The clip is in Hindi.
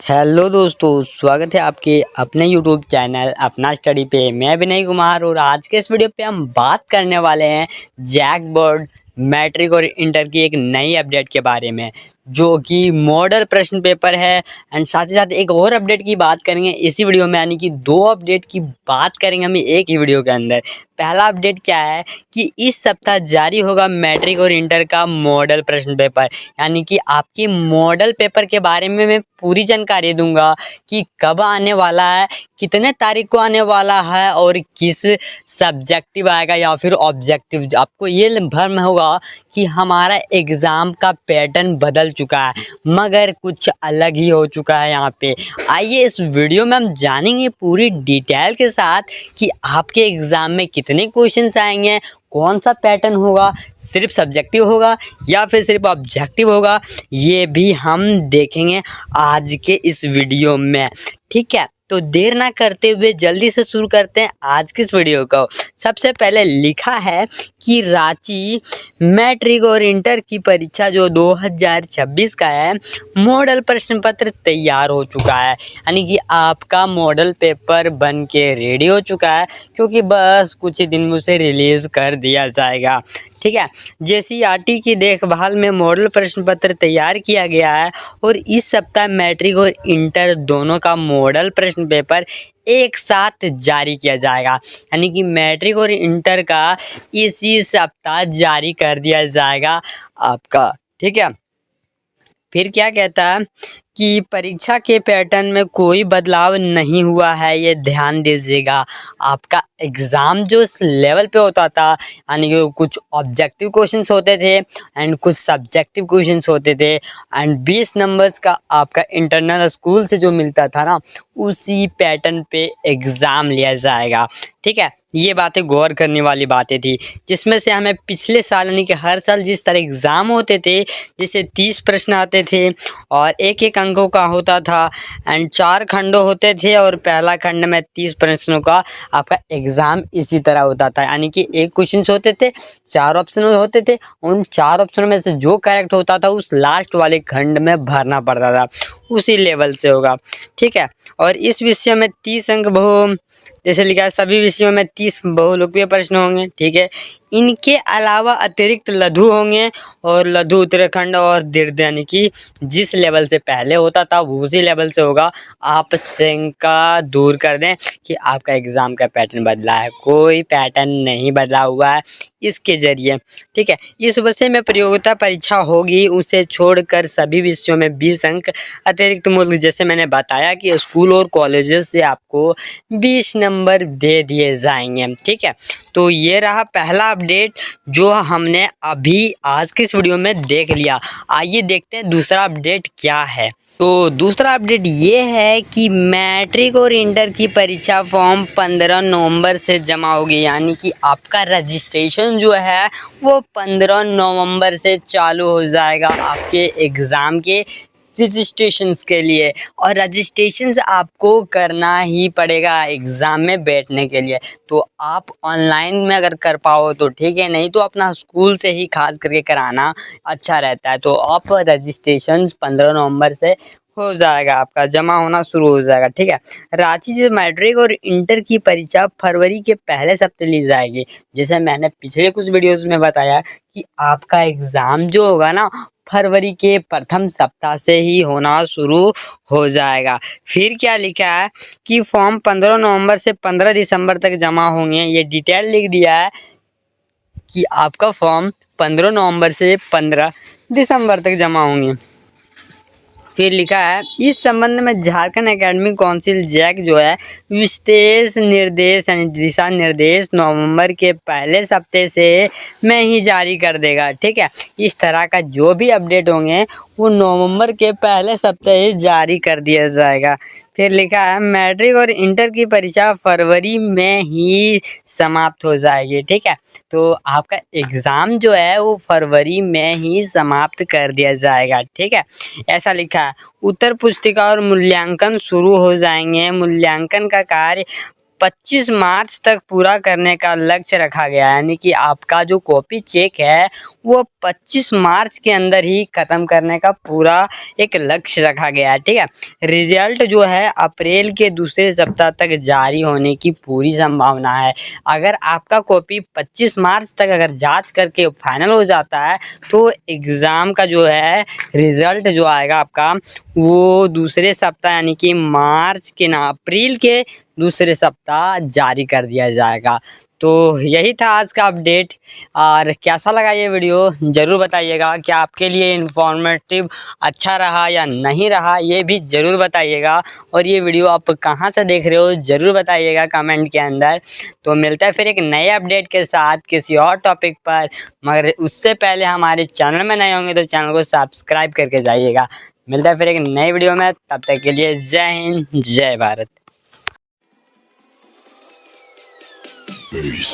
हेलो दोस्तों, स्वागत है आपके अपने यूट्यूब चैनल अपना स्टडी पे। मैं विनय कुमार और आज के इस वीडियो पे हम बात करने वाले हैं जैक बोर्ड मैट्रिक और इंटर की एक नई अपडेट के बारे में, जो कि मॉडल प्रश्न पेपर है। एंड साथ ही साथ एक और अपडेट की बात करेंगे इसी वीडियो में, यानी कि दो अपडेट की बात करेंगे हम एक ही वीडियो के अंदर। पहला अपडेट क्या है कि इस सप्ताह जारी होगा मैट्रिक और इंटर का मॉडल प्रश्न पेपर, यानी कि आपकी मॉडल पेपर के बारे में मैं पूरी जानकारी दूंगा कि कब आने वाला है, कितने तारीख को आने वाला है और किस सब्जेक्टिव आएगा या फिर ऑब्जेक्टिव। आपको ये भ्रम होगा कि हमारा एग्ज़ाम का पैटर्न बदल चुका है, मगर कुछ अलग ही हो चुका है यहाँ पे। आइए इस वीडियो में हम जानेंगे पूरी डिटेल के साथ कि आपके एग्ज़ाम में कितने क्वेश्चंस आएंगे, कौन सा पैटर्न होगा, सिर्फ सब्जेक्टिव होगा या फिर सिर्फ ऑब्जेक्टिव होगा, ये भी हम देखेंगे आज के इस वीडियो में। ठीक है, तो देर ना करते हुए जल्दी से शुरू करते हैं आज की इस वीडियो को। सबसे पहले लिखा है कि रांची मैट्रिक और इंटर की परीक्षा जो 2026 का है, मॉडल प्रश्न पत्र तैयार हो चुका है, यानी कि आपका मॉडल पेपर बन के रेडी हो चुका है, क्योंकि बस कुछ ही दिन में उसे रिलीज़ कर दिया जाएगा। ठीक है, जेसीईआरटी की देखभाल में मॉडल प्रश्न पत्र तैयार किया गया है और इस सप्ताह मैट्रिक और इंटर दोनों का मॉडल प्रश्न पेपर एक साथ जारी किया जाएगा, यानी कि मैट्रिक और इंटर का इसी सप्ताह जारी कर दिया जाएगा आपका। ठीक है, फिर क्या कहता है कि परीक्षा के पैटर्न में कोई बदलाव नहीं हुआ है, ये ध्यान दीजिएगा। आपका एग्ज़ाम जो इस लेवल पे होता था, यानी कि कुछ ऑब्जेक्टिव क्वेश्चंस होते थे एंड कुछ सब्जेक्टिव क्वेश्चंस होते थे, एंड 20 नंबर्स का आपका इंटरनल स्कूल से जो मिलता था ना, उसी पैटर्न पे एग्ज़ाम लिया जाएगा। ठीक है, ये बातें गौर करने वाली बातें थी, जिसमें से हमें पिछले साल यानी कि हर साल जिस तरह एग्ज़ाम होते थे, जैसे 30 प्रश्न आते थे और एक एक अंकों का होता था एंड 4 खंडों होते थे और पहला खंड में 30 प्रश्नों का आपका एग्ज़ाम इसी तरह होता था, यानी कि एक क्वेश्चन होते थे, 4 ऑप्शन होते थे, उन 4 ऑप्शन में से जो करेक्ट होता था उस लास्ट वाले खंड में भरना पड़ता था, उसी लेवल से होगा। ठीक है, और इस विषय में 30 अंक बहु जैसे लिखा है, सभी विषयों में 30 बहुलोकप्रिय प्रश्न होंगे। ठीक है, इनके अलावा अतिरिक्त लघु होंगे और लघु उत्तरखंड और दीर्घ, यानी कि जिस लेवल से पहले होता था वो उसी लेवल से होगा। आप शंका दूर कर दें कि आपका एग्ज़ाम का पैटर्न बदला है, कोई पैटर्न नहीं बदला हुआ है इसके ज़रिए। ठीक है, इस विषय में प्रतियोगिता परीक्षा होगी, उसे छोड़कर सभी विषयों में 20 अंक अतिरिक्त मूल्य, जैसे मैंने बताया कि स्कूल और कॉलेजेस से आपको 20 नंबर दे दिए जाएंगे। ठीक है, तो ये रहा पहला अपडेट जो हमने अभी आज के इस वीडियो में देख लिया। आइए देखते हैं दूसरा अपडेट क्या है। तो दूसरा अपडेट ये है कि मैट्रिक और इंटर की परीक्षा फॉर्म 15 नवंबर से जमा होगी, यानी कि आपका रजिस्ट्रेशन जो है वो 15 नवंबर से चालू हो जाएगा आपके एग्ज़ाम के रजिस्ट्रेशंस के लिए। और रजिस्ट्रेशंस आपको करना ही पड़ेगा एग्ज़ाम में बैठने के लिए। तो आप ऑनलाइन में अगर कर पाओ तो ठीक है, नहीं तो अपना स्कूल से ही खास करके कराना अच्छा रहता है। तो आप रजिस्ट्रेशंस 15 नवंबर से हो जाएगा, आपका जमा होना शुरू हो जाएगा। ठीक है, रांची से मैट्रिक और इंटर की परीक्षा फरवरी के पहले सप्ताह ली जाएगी। जैसे मैंने पिछले कुछ वीडियोस में बताया कि आपका एग्ज़ाम जो होगा ना, फरवरी के प्रथम सप्ताह से ही होना शुरू हो जाएगा। फिर क्या लिखा है कि फॉर्म 15 नवंबर से 15 दिसंबर तक जमा होंगे। ये डिटेल लिख दिया है कि आपका फॉर्म 15 नवंबर से 15 दिसंबर तक जमा होंगे। फिर लिखा है इस संबंध में झारखंड एकेडमिक काउंसिल जैक जो है विशेष निर्देश यानी दिशा निर्देश नवंबर के पहले सप्ताह से में ही जारी कर देगा। ठीक है, इस तरह का जो भी अपडेट होंगे वो नवंबर के पहले सप्ताह ही जारी कर दिया जाएगा। फिर लिखा है मैट्रिक और इंटर की परीक्षा फरवरी में ही समाप्त हो जाएगी। ठीक है, तो आपका एग्ज़ाम जो है वो फरवरी में ही समाप्त कर दिया जाएगा। ठीक है, ऐसा लिखा है। उत्तर पुस्तिका और मूल्यांकन शुरू हो जाएंगे। मूल्यांकन का कार्य 25 मार्च तक पूरा करने का लक्ष्य रखा गया है। यानी कि आपका जो कॉपी चेक है वो 25 मार्च के अंदर ही ख़त्म करने का पूरा एक लक्ष्य रखा गया है। ठीक है, रिजल्ट जो है अप्रैल के दूसरे सप्ताह तक जारी होने की पूरी संभावना है। अगर आपका कॉपी 25 मार्च तक अगर जांच करके फाइनल हो जाता है तो एग्ज़ाम का जो है रिज़ल्ट जो आएगा आपका वो दूसरे सप्ताह यानी कि मार्च के ना अप्रैल के दूसरे सप्ताह जारी कर दिया जाएगा। तो यही था आज का अपडेट। और कैसा लगा ये वीडियो ज़रूर बताइएगा। क्या आपके लिए इन्फॉर्मेटिव अच्छा रहा या नहीं रहा ये भी ज़रूर बताइएगा। और ये वीडियो आप कहाँ से देख रहे हो ज़रूर बताइएगा कमेंट के अंदर। तो मिलता है फिर एक नए अपडेट के साथ किसी और टॉपिक पर, मगर उससे पहले हमारे चैनल में नए होंगे तो चैनल को सब्सक्राइब करके जाइएगा। मिलता है फिर एक नई वीडियो में, तब तक के लिए जय हिंद जय भारत। Peace.